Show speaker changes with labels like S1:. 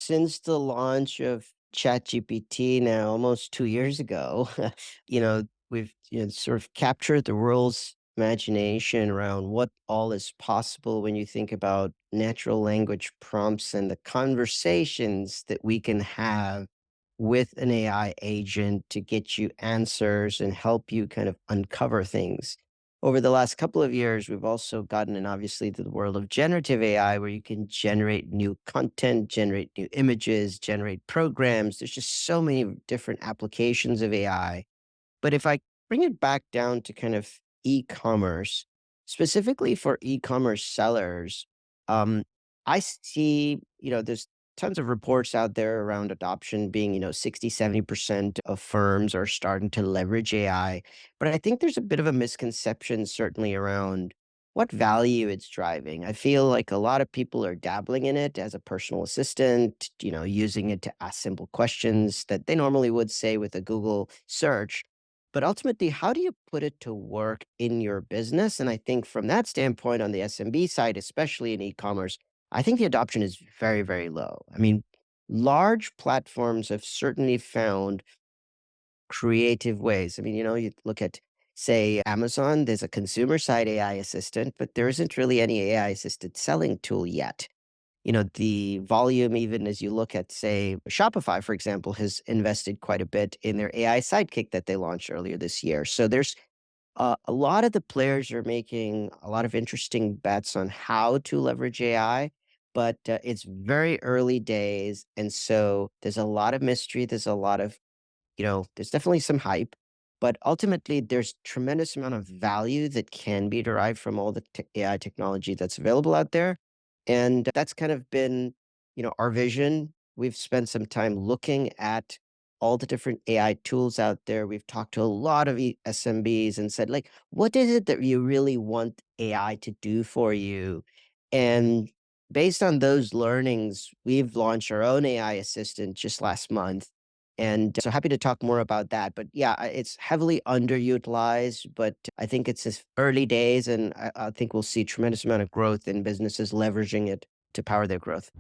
S1: Since the launch of ChatGPT now almost 2 years ago, we've, sort of captured the world's imagination around what all is possible when you think about natural language prompts and the conversations that we can have with an AI agent to get you answers and help you kind of uncover things. Over the last couple of years, we've also gotten in obviously to the world of generative AI where you can generate new content, generate new images, generate programs. There's just so many different applications of AI. But if I bring it back down to kind of e-commerce, specifically for e-commerce sellers, um, I see, there's tons of reports out there around adoption being, 60, 70% of firms are starting to leverage AI. But I think there's a bit of a misconception, certainly around what value it's driving. I feel like a lot of people are dabbling in it as a personal assistant, using it to ask simple questions that they normally would say with a Google search, but ultimately, how do you put it to work in your business? And I think from that standpoint, on the SMB side, especially in e-commerce, I think the adoption is very, very low. I mean, large platforms have certainly found creative ways. I mean, you look at, say, Amazon, there's a consumer side AI assistant, but there isn't really any AI assisted selling tool yet. The volume, even as you look at, say, Shopify, for example, has invested quite a bit in their AI sidekick that they launched earlier this year. So there's a lot of the players are making a lot of interesting bets on how to leverage AI, but it's very early days. And so there's a lot of mystery. There's a lot of, there's definitely some hype, but ultimately there's tremendous amount of value that can be derived from all the AI technology that's available out there. And that's kind of been, our vision. We've spent some time looking at all the different AI tools out there. We've talked to a lot of SMBs and said, like, what is it that you really want AI to do for you? And based on those learnings, we've launched our own AI assistant just last month. And so happy to talk more about that. But yeah, it's heavily underutilized, but I think it's just early days. And I think we'll see tremendous amount of growth in businesses leveraging it to power their growth.